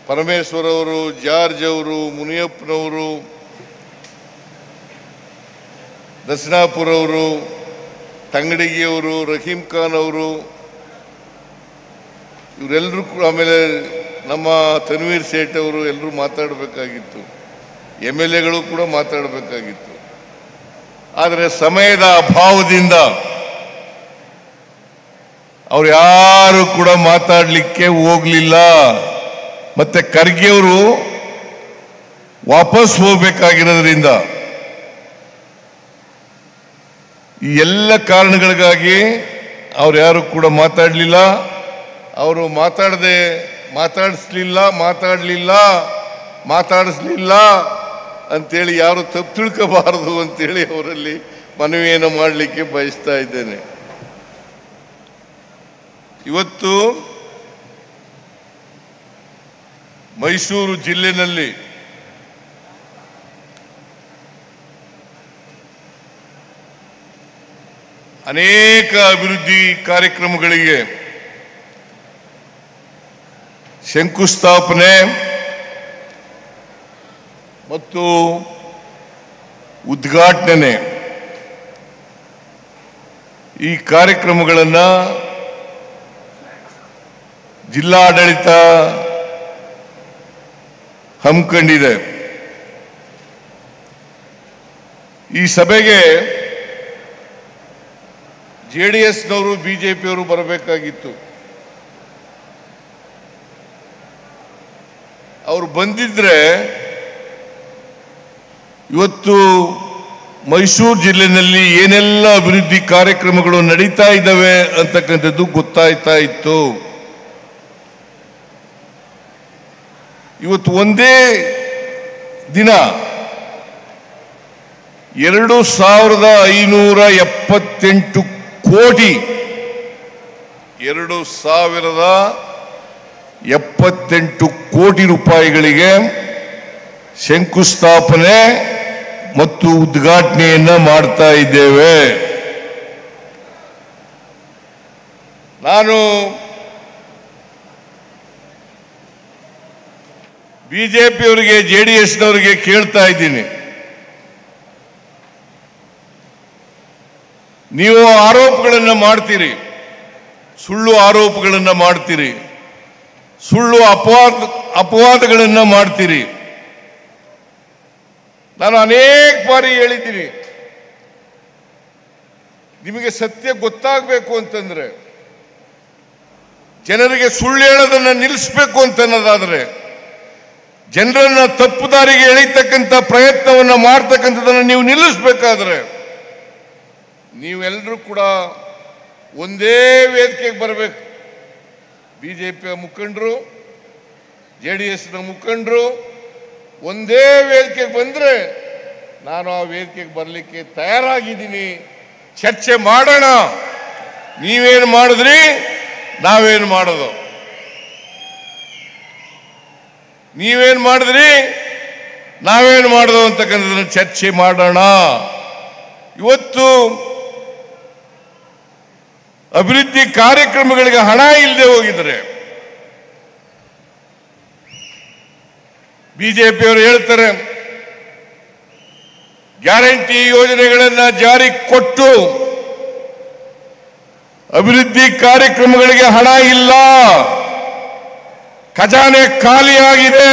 ಪರಮೇಶ್ವರ್ ಅವರು, ಜಾರ್ಜ್ ಅವರು, ಮುನಿಯಪ್ಪನವರು, ದಸನಾಪುರ ಅವರು, ತಂಗಡಿಗೆಯವರು, ರಹೀಂ ಖಾನ್ ಅವರು, ಇವರೆಲ್ಲರೂ ಕೂಡ, ಆಮೇಲೆ ನಮ್ಮ ತನ್ವೀರ್ ಸೇಠ್ ಅವರು ಎಲ್ಲರೂ ಮಾತಾಡಬೇಕಾಗಿತ್ತು. MLAಗಳು ಕೂಡ ಮಾತಾಡಬೇಕಾಗಿತ್ತು. ಆದರೆ ಸಮಯದ ಅಭಾವದಿಂದ ಅವ್ರು ಯಾರು ಕೂಡ ಮಾತಾಡಲಿಕ್ಕೆ ಹೋಗ್ಲಿಲ್ಲ. ಮತ್ತೆ ಖರ್ಗೆ ಅವರು ವಾಪಸ್ ಹೋಗ್ಬೇಕಾಗಿರೋದ್ರಿಂದ ಈ ಎಲ್ಲ ಕಾರಣಗಳಿಗಾಗಿ ಅವ್ರು ಯಾರು ಕೂಡ ಮಾತಾಡಲಿಲ್ಲ. ಅವರು ಮಾತಾಡಿಸ್ಲಿಲ್ಲ ಅಂತೇಳಿ ಯಾರು ತಪ್ಪು ತಿಳ್ಕೋಬಾರದು ಅಂತೇಳಿ ಅವರಲ್ಲಿ ಮನವಿಯನ್ನು ಮಾಡಲಿಕ್ಕೆ ಬಯಸ್ತಾ ಇದ್ದೇನೆ. ಇವತ್ತು ಮೈಸೂರು ಜಿಲ್ಲೆಯಲ್ಲಿ ಅನೇಕ ಅಭಿವೃದ್ಧಿ ಕಾರ್ಯಕ್ರಮಗಳಿಗೆ ಶಂಕುಸ್ಥಾಪನೆ ಮತ್ತು ಉದ್ಘಾಟನೆ ಈ ಕಾರ್ಯಕ್ರಮಗಳನ್ನು ಜಿಲ್ಲಾಡಳಿತ ಹಮ್ಮಿಕೊಂಡಿದೆ. ಈ ಸಭೆಗೆ JDSನವರು BJPಯವರು ಬರಬೇಕಾಗಿತ್ತು. ಅವರು ಬಂದಿದ್ರೆ ಇವತ್ತು ಮೈಸೂರು ಜಿಲ್ಲೆಯಲ್ಲಿ ಏನೆಲ್ಲ ಅಭಿವೃದ್ಧಿ ಕಾರ್ಯಕ್ರಮಗಳು ನಡೀತಾ ಇದ್ದಾವೆ ಅಂತಕ್ಕಂಥದ್ದು ಗೊತ್ತಾಯ್ತಾ ಇತ್ತು. ಇವತ್ತು ಒಂದೇ ದಿನ 2578 ಕೋಟಿ 2078 ಕೋಟಿ ರೂಪಾಯಿಗಳಿಗೆ ಶಂಕುಸ್ಥಾಪನೆ ಮತ್ತು ಉದ್ಘಾಟನೆಯನ್ನ ಮಾಡ್ತಾ ಇದ್ದೇವೆ. ನಾನು ಬಿಜೆಪಿಯವರಿಗೆ JDSನವರಿಗೆ ಕೇಳ್ತಾ ಇದ್ದೀನಿ, ನೀವು ಆರೋಪಗಳನ್ನು ಮಾಡ್ತೀರಿ, ಸುಳ್ಳು ಆರೋಪಗಳನ್ನು ಮಾಡ್ತೀರಿ, ಸುಳ್ಳು ಅಪವಾದಗಳನ್ನು ಮಾಡ್ತೀರಿ. ನಾನು ಅನೇಕ ಬಾರಿ ಹೇಳಿದ್ದೀನಿ, ನಿಮಗೆ ಸತ್ಯ ಗೊತ್ತಾಗಬೇಕು ಅಂತಂದ್ರೆ, ಜನರಿಗೆ ಸುಳ್ಳು ಹೇಳೋದನ್ನ ನಿಲ್ಲಿಸಬೇಕು ಅಂತನ್ನೋದಾದ್ರೆ, ಜನರನ್ನ ತಪ್ಪು ದಾರಿಗೆ ಎಳೀತಕ್ಕಂಥ ಪ್ರಯತ್ನವನ್ನು ಮಾಡ್ತಕ್ಕಂಥದನ್ನು ನೀವು ನಿಲ್ಲಿಸಬೇಕಾದ್ರೆ ನೀವೆಲ್ಲರೂ ಕೂಡ ಒಂದೇ ವೇದಿಕೆಗೆ ಬರಬೇಕು. ಬಿಜೆಪಿಯ ಮುಖಂಡರು, JDSನ ಮುಖಂಡರು ಒಂದೇ ವೇದಿಕೆಗೆ ಬಂದ್ರೆ ನಾನು ಆ ವೇದಿಕೆಗೆ ಬರಲಿಕ್ಕೆ ತಯಾರಾಗಿದ್ದೀನಿ. ಚರ್ಚೆ ಮಾಡೋಣ. ನೀವೇನು ಮಾಡಿದ್ರಿ, ನಾವೇನು ಮಾಡೋದು, ನೀವೇನು ಮಾಡಿದ್ರಿ, ನಾವೇನು ಮಾಡೋದು ಅಂತಕ್ಕಂಥದ್ದನ್ನು ಚರ್ಚೆ ಮಾಡೋಣ. ಇವತ್ತು ಅಭಿವೃದ್ಧಿ ಕಾರ್ಯಕ್ರಮಗಳಿಗೆ ಹಣ ಇಲ್ಲದೆ ಹೋಗಿದ್ರೆ ಬಿಜೆಪಿಯವರು ಹೇಳ್ತಾರೆ, ಗ್ಯಾರಂಟಿ ಯೋಜನೆಗಳನ್ನು ಜಾರಿ ಕೊಟ್ಟು ಅಭಿವೃದ್ಧಿ ಕಾರ್ಯಕ್ರಮಗಳಿಗೆ ಹಣ ಇಲ್ಲ, ಖಜಾನೆ ಖಾಲಿಯಾಗಿದೆ,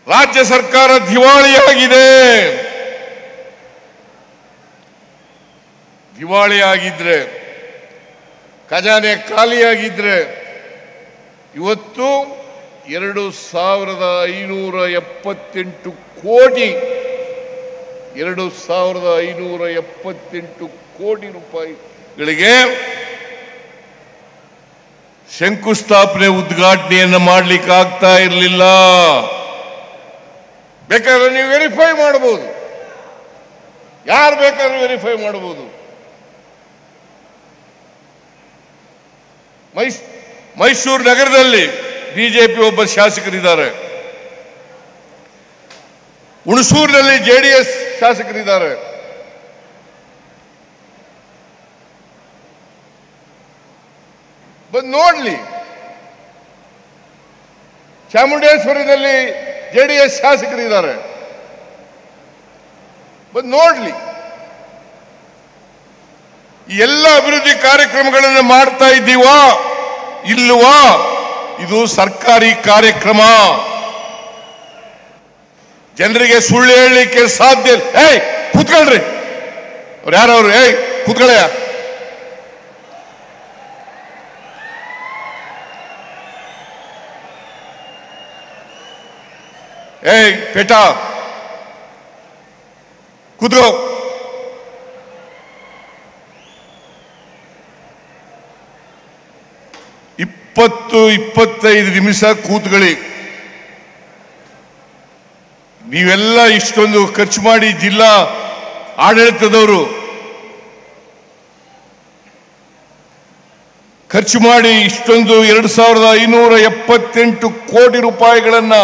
ರಾಜ್ಯ ಸರ್ಕಾರ ದಿವಾಳಿಯಾಗಿದೆ. ದಿವಾಳಿಯಾಗಿದ್ರೆ, ಖಜಾನೆ ಖಾಲಿಯಾಗಿದ್ರೆ ಇವತ್ತು 2578 ಕೋಟಿ 2578 ಕೋಟಿ ರೂಪಾಯಿಗಳಿಗೆ ಶಂಕುಸ್ಥಾಪನೆ ಉದ್ಘಾಟನೆಯನ್ನು ಮಾಡಲಿಕ್ಕೆ ಆಗ್ತಾ ಇರಲಿಲ್ಲ. ಬೇಕಾದ್ರೆ ನೀವು ವೆರಿಫೈ ಮಾಡಬಹುದು, ಯಾರು ಬೇಕಾದ್ರೂ ವೆರಿಫೈ ಮಾಡಬಹುದು. ಮೈಸೂರು ನಗರದಲ್ಲಿ ಬಿಜೆಪಿ ಒಬ್ಬ ಶಾಸಕರಿದ್ದಾರೆ, ಹುಣಸೂರಿನಲ್ಲಿ JDS ಶಾಸಕರಿದ್ದಾರೆ. ಬಂದು ನೋಡ್ಲಿ, ಚಾಮುಂಡೇಶ್ವರಿನಲ್ಲಿ JDS ಶಾಸಕರಿದ್ದಾರೆ, ಬಂದು ನೋಡ್ಲಿ. ಎಲ್ಲ ಅಭಿವೃದ್ಧಿ ಕಾರ್ಯಕ್ರಮಗಳನ್ನು ಮಾಡ್ತಾ ಇದ್ದೀವಾ ಇಲ್ವಾ? ಇದು ಸರ್ಕಾರಿ ಕಾರ್ಯಕ್ರಮ. ಜನರಿಗೆ ಸುಳ್ಳು ಹೇಳಲಿಕ್ಕೆ ಸಾಧ್ಯ. ಕೂತ್ಕೊಳ್ರಿ, ಅವ್ರು ಯಾರವ್ರು? ಕೂತ್ಕೊಳ್ಳಯ್ಯ. ಪೇಟ ಕೂತ್ಕೋ. ಇಪ್ಪತ್ತು 25 ನಿಮಿಷ ಕೂತ್ಕೊಳ್ಳಿ. ನೀವೆಲ್ಲ ಇಷ್ಟೊಂದು ಖರ್ಚು ಮಾಡಿ, ಜಿಲ್ಲಾ ಆಡಳಿತದವರು ಖರ್ಚು ಮಾಡಿ ಇಷ್ಟೊಂದು 2578 ಕೋಟಿ ರೂಪಾಯಿಗಳನ್ನ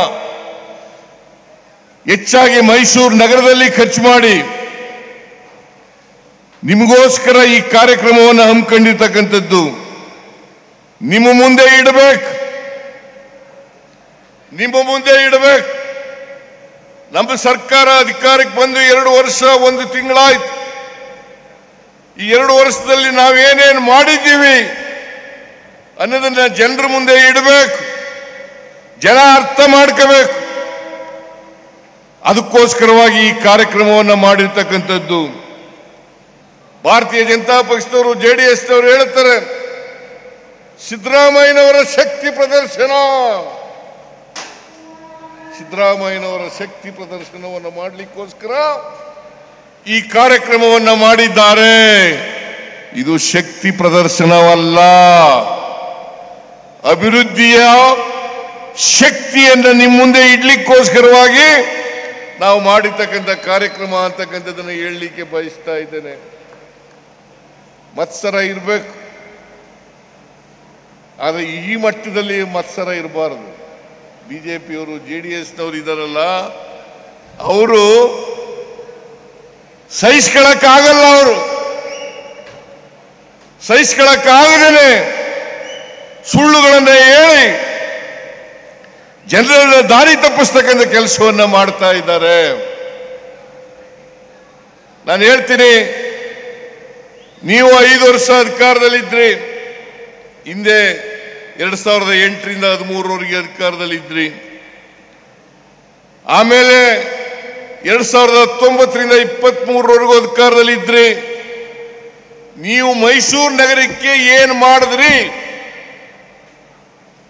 ಹೆಚ್ಚಾಗಿ ಮೈಸೂರು ನಗರದಲ್ಲಿ ಖರ್ಚು ಮಾಡಿ ನಿಮಗೋಸ್ಕರ ಈ ಕಾರ್ಯಕ್ರಮವನ್ನು ಹಮ್ಮಿಕೊಂಡಿರ್ತಕ್ಕಂಥದ್ದು. ನಿಮ್ಮ ಮುಂದೆ ಇಡಬೇಕು, ನಮ್ಮ ಸರ್ಕಾರ ಅಧಿಕಾರಕ್ಕೆ ಬಂದು 2 ವರ್ಷ 1 ತಿಂಗಳಾಯ್ತು. ಈ 2 ವರ್ಷದಲ್ಲಿ ನಾವೇನೇನು ಮಾಡಿದ್ದೀವಿ ಅನ್ನೋದನ್ನ ಜನರ ಮುಂದೆ ಇಡಬೇಕು, ಜನ ಅರ್ಥ ಮಾಡ್ಕೋಬೇಕು. ಅದಕ್ಕೋಸ್ಕರವಾಗಿ ಈ ಕಾರ್ಯಕ್ರಮವನ್ನು ಮಾಡಿರ್ತಕ್ಕಂಥದ್ದು. ಭಾರತೀಯ ಜನತಾ ಪಕ್ಷದವರು, JDSನವರು ಹೇಳ್ತಾರೆ, ಸಿದ್ದರಾಮಯ್ಯನವರ ಶಕ್ತಿ ಪ್ರದರ್ಶನ. ಸಿದ್ದರಾಮಯ್ಯನವರ ಶಕ್ತಿ ಪ್ರದರ್ಶನವನ್ನು ಮಾಡಲಿಕ್ಕೋಸ್ಕರ ಈ ಕಾರ್ಯಕ್ರಮವನ್ನು ಮಾಡಿದ್ದಾರೆ. ಇದು ಶಕ್ತಿ ಪ್ರದರ್ಶನವಲ್ಲ, ಅಭಿವೃದ್ಧಿಯ ಶಕ್ತಿಯನ್ನು ನಿಮ್ಮ ಮುಂದೆ ಇಡ್ಲಿಕ್ಕೋಸ್ಕರವಾಗಿ ನಾವು ಮಾಡಿರ್ತಕ್ಕಂಥ ಕಾರ್ಯಕ್ರಮ ಅಂತಕ್ಕಂಥದ್ದನ್ನು ಹೇಳಲಿಕ್ಕೆ ಬಯಸ್ತಾ ಇದ್ದೇನೆ. ಮತ್ಸರ ಇರಬೇಕು, ಆದರೆ ಈ ಮಟ್ಟದಲ್ಲಿ ಮತ್ಸರ ಇರಬಾರದು. ಬಿಜೆಪಿಯವರು, JDSನವರು ಇದಾರಲ್ಲ, ಅವರು ಸಹಿಸ್ಕೊಳ್ಳಕ್ಕಾಗಲ್ಲ. ಅವರು ಸಹಿಸ್ಕೊಳ್ಳಕ್ಕಾಗದೇನೆ ಸುಳ್ಳುಗಳನ್ನ ಹೇಳಿ ಜನರನ್ನ ದಾರಿ ತಪ್ಪಿಸ್ತಕ್ಕಂಥ ಕೆಲಸವನ್ನ ಮಾಡ್ತಾ ಇದ್ದಾರೆ. ನಾನು ಹೇಳ್ತೀನಿ, ನೀವು 5 ವರ್ಷ ಅಧಿಕಾರದಲ್ಲಿದ್ರಿ. ಹಿಂದೆ 2008ರಿಂದ 13ರವರೆಗೆ ಅಧಿಕಾರದಲ್ಲಿದ್ರಿ. ಆಮೇಲೆ 2019ರಿಂದ 23ರವರೆಗೂ ಅಧಿಕಾರದಲ್ಲಿದ್ರಿ. ನೀವು ಮೈಸೂರು ನಗರಕ್ಕೆ ಏನು ಮಾಡಿದ್ರಿ?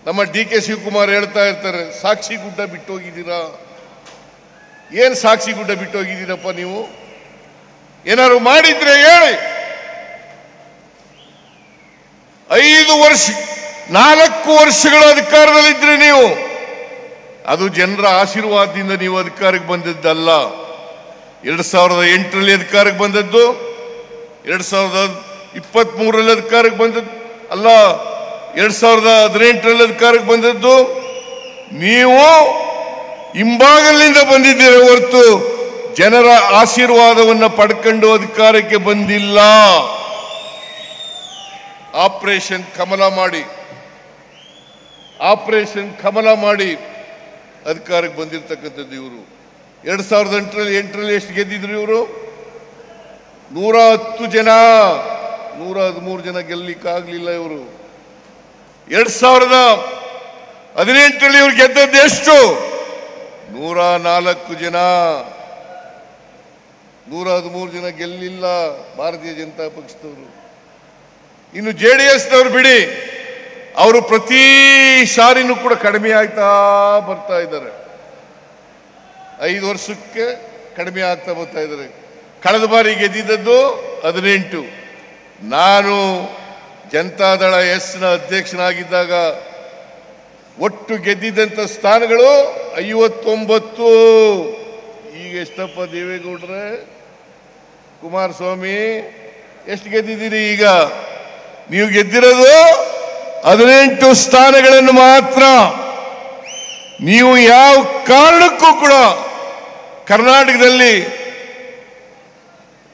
ನಮ್ಮ DK ಶಿವಕುಮಾರ್ ಹೇಳ್ತಾ ಇರ್ತಾರೆ, ಸಾಕ್ಷಿ ಗುಡ್ಡ ಬಿಟ್ಟೋಗಿದ್ದೀರಾ. ಏನ್ ಸಾಕ್ಷಿ ಗುಡ್ಡ ಬಿಟ್ಟೋಗಿದ್ದೀರಪ್ಪ ನೀವು? ಏನಾದ್ರು ಮಾಡಿದ್ರೆ ಹೇಳಿ. 4 ವರ್ಷಗಳ ಅಧಿಕಾರದಲ್ಲಿದ್ರಿ ನೀವು. ಅದು ಜನರ ಆಶೀರ್ವಾದದಿಂದ ನೀವು ಅಧಿಕಾರಕ್ಕೆ ಬಂದದ್ದಲ್ಲ. 2008ರಲ್ಲಿ ಅಧಿಕಾರಕ್ಕೆ ಬಂದದ್ದು, 2023ರಲ್ಲಿ ಅಧಿಕಾರಕ್ಕೆ ಬಂದದ್ದು ಅಲ್ಲ, 2018ರಲ್ಲಿ ಅಧಿಕಾರಕ್ಕೆ ಬಂದದ್ದು. ನೀವು ಹಿಂಬಾಗಲಿನಿಂದ ಬಂದಿದ್ದೀರ ಹೊರತು ಜನರ ಆಶೀರ್ವಾದವನ್ನು ಪಡ್ಕೊಂಡು ಅಧಿಕಾರಕ್ಕೆ ಬಂದಿಲ್ಲ. ಆಪರೇಷನ್ ಕಮಲ ಮಾಡಿ ಅಧಿಕಾರಕ್ಕೆ ಬಂದಿರತಕ್ಕಂಥದ್ದು ಇವರು. 2008ರಲ್ಲಿ ಎಷ್ಟು ಗೆದ್ದಿದ್ರು ಇವರು? 110 ಜನ, 113 ಜನ ಗೆಲ್ಲಲಿಕ್ಕಾಗಲಿಲ್ಲ ಇವರು. 2018ರಲ್ಲಿ ಇವ್ರು ಗೆದ್ದದ್ದು ಎಷ್ಟು? 104 ಜನ, 113 ಜನ ಗೆಲ್ಲಿಲ್ಲ ಭಾರತೀಯ ಜನತಾ ಪಕ್ಷದವರು. ಇನ್ನು JDSನವರು ಬಿಡಿ, ಅವರು ಪ್ರತಿ ಸಾರಿನೂ ಕೂಡ ಕಡಿಮೆ ಆಗ್ತಾ ಬರ್ತಾ ಇದ್ದಾರೆ. 5 ವರ್ಷಕ್ಕೆ ಕಡಿಮೆ ಆಗ್ತಾ ಬರ್ತಾ ಇದ್ದಾರೆ. ಕಳೆದ ಬಾರಿ ಗೆದ್ದಿದ್ದದ್ದು 18. ನಾನು ಜನತಾದಳ ಎಸ್ನ ಅಧ್ಯಕ್ಷನಾಗಿದ್ದಾಗ ಒಟ್ಟು ಗೆದ್ದಿದ್ದಂಥ ಸ್ಥಾನಗಳು 59. ಈಗ ಎಷ್ಟಪ್ಪ ದೇವೇಗೌಡ್ರೆ, ಕುಮಾರಸ್ವಾಮಿ ಎಷ್ಟು ಗೆದ್ದಿದ್ದೀರಿ? ಈಗ ನೀವು ಗೆದ್ದಿರೋದು 18 ಸ್ಥಾನಗಳನ್ನು ಮಾತ್ರ. ನೀವು ಯಾವ ಕಾರಣಕ್ಕೂ ಕೂಡ ಕರ್ನಾಟಕದಲ್ಲಿ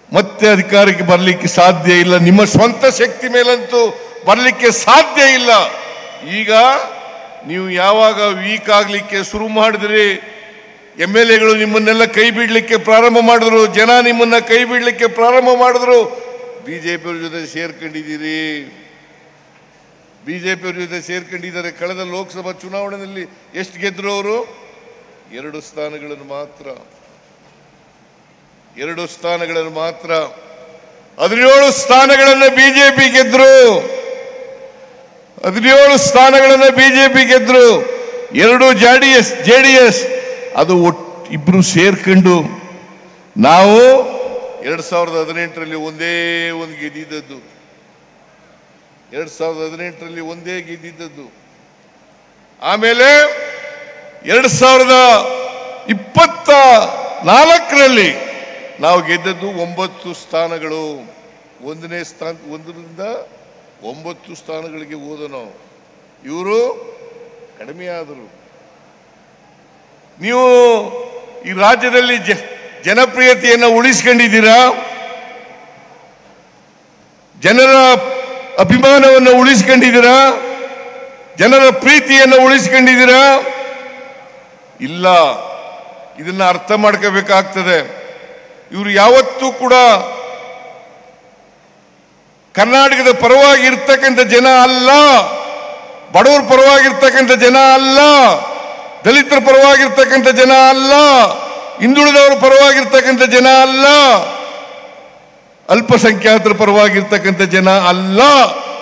ಮತ್ತೆ ಅಧಿಕಾರಕ್ಕೆ ಬರಲಿಕ್ಕೆ ಸಾಧ್ಯ ಇಲ್ಲ. ನಿಮ್ಮ ಸ್ವಂತ ಶಕ್ತಿ ಮೇಲಂತೂ ಬರಲಿಕ್ಕೆ ಸಾಧ್ಯ ಇಲ್ಲ. ಈಗ ನೀವು ಯಾವಾಗ ವೀಕ್ ಆಗ್ಲಿಕ್ಕೆ ಶುರು ಮಾಡಿದ್ರಿ, MLAಗಳು ನಿಮ್ಮನ್ನೆಲ್ಲ ಕೈ ಬಿಡ್ಲಿಕ್ಕೆ ಪ್ರಾರಂಭ ಮಾಡಿದ್ರು, ಜನ ನಿಮ್ಮನ್ನ ಕೈ ಬಿಡ್ಲಿಕ್ಕೆ ಪ್ರಾರಂಭ ಮಾಡಿದ್ರು, ಬಿಜೆಪಿಯವ್ರ ಜೊತೆ ಸೇರ್ಕೊಂಡಿದ್ದೀರಿ. ಬಿಜೆಪಿಯವ್ರ ಜೊತೆ ಸೇರ್ಕೊಂಡಿದ್ದಾರೆ. ಕಳೆದ ಲೋಕಸಭಾ ಚುನಾವಣೆಯಲ್ಲಿ ಎಷ್ಟು ಗೆದ್ರು ಅವರು? 2 ಸ್ಥಾನಗಳನ್ನು ಮಾತ್ರ. 2 ಸ್ಥಾನಗಳನ್ನು ಮಾತ್ರ. 17 ಸ್ಥಾನಗಳನ್ನು ಬಿಜೆಪಿ ಗೆದ್ರು. 17 ಸ್ಥಾನಗಳನ್ನು ಬಿಜೆಪಿ ಗೆದ್ರು. 2 ಜೆಡಿಎಸ್ ಅದು ಇಬ್ರು ಸೇರ್ಕೊಂಡು ನಾವು 2018ರಲ್ಲಿ ಒಂದೇ ಒಂದು ಗೆದ್ದಿದ್ದದ್ದು. 2018ರಲ್ಲಿ ಒಂದೇ ಗೆದ್ದಿದ್ದದ್ದು. ಆಮೇಲೆ 2024ರಲ್ಲಿ ನಾವು ಗೆದ್ದದ್ದು 9 ಸ್ಥಾನಗಳು. 1ನೇ ಸ್ಥಾನ 1ರಿಂದ 9 ಸ್ಥಾನಗಳಿಗೆ ಹೋದ ನಾವು. ಇವರು ಕಡಿಮೆ ಆದರು. ನೀವು ಈ ರಾಜ್ಯದಲ್ಲಿ ಜನಪ್ರಿಯತೆಯನ್ನು ಉಳಿಸ್ಕೊಂಡಿದ್ದೀರಾ, ಜನರ ಅಭಿಮಾನವನ್ನು ಉಳಿಸ್ಕೊಂಡಿದ್ದೀರಾ, ಜನರ ಪ್ರೀತಿಯನ್ನು ಉಳಿಸ್ಕೊಂಡಿದ್ದೀರಾ? ಇಲ್ಲ. ಇದನ್ನ ಅರ್ಥ ಮಾಡ್ಕೋಬೇಕಾಗ್ತದೆ. ಇವರು ಯಾವತ್ತೂ ಕೂಡ ಕರ್ನಾಟಕದ ಪರವಾಗಿ ಇರ್ತಕ್ಕಂಥ ಜನ ಅಲ್ಲ, ಬಡವರ ಪರವಾಗಿರ್ತಕ್ಕಂಥ ಜನ ಅಲ್ಲ, ದಲಿತರ ಪರವಾಗಿರ್ತಕ್ಕಂಥ ಜನ ಅಲ್ಲ, ಹಿಂದುಳಿದವರ ಪರವಾಗಿರ್ತಕ್ಕಂಥ ಜನ ಅಲ್ಲ, ಅಲ್ಪಸಂಖ್ಯಾತರ ಪರವಾಗಿರ್ತಕ್ಕಂಥ ಜನ ಅಲ್ಲ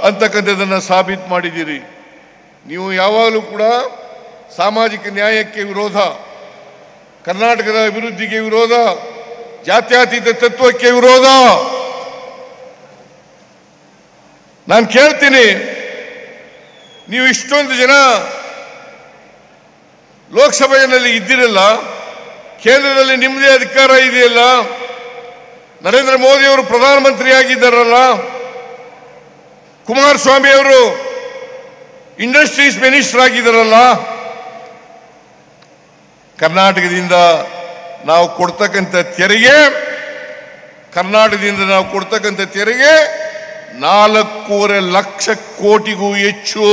ಅಂತಕ್ಕಂಥದ್ದನ್ನ ಸಾಬೀತು ಮಾಡಿದ್ದೀರಿ. ನೀವು ಯಾವಾಗಲೂ ಕೂಡ ಸಾಮಾಜಿಕ ನ್ಯಾಯಕ್ಕೆ ವಿರೋಧ, ಕರ್ನಾಟಕದ ಅಭಿವೃದ್ಧಿಗೆ ವಿರೋಧ, ಜಾತ್ಯತೀತ ತತ್ವಕ್ಕೆ ವಿರೋಧ. ನಾನು ಕೇಳ್ತೀನಿ, ನೀವು ಇಷ್ಟೊಂದು ಜನ ಲೋಕಸಭೆಯಲ್ಲಿ ಇದ್ದಿರಲ್ಲ, ಕೇಂದ್ರದಲ್ಲಿ ನಿಮ್ಮದೇ ಅಧಿಕಾರ ಇದೆಯಲ್ಲ, ನರೇಂದ್ರ ಮೋದಿ ಅವರು ಪ್ರಧಾನಮಂತ್ರಿ ಆಗಿದ್ದಾರಲ್ಲ, ಕುಮಾರಸ್ವಾಮಿ ಅವರು ಇಂಡಸ್ಟ್ರೀಸ್ ಮಿನಿಸ್ಟರ್ ಆಗಿದ್ದಾರಲ್ಲ, ಕರ್ನಾಟಕದಿಂದ ನಾವು ಕೊಡ್ತಕ್ಕಂಥ ತೆರಿಗೆ 4.5 ಲಕ್ಷ ಕೋಟಿಗೂ ಹೆಚ್ಚು.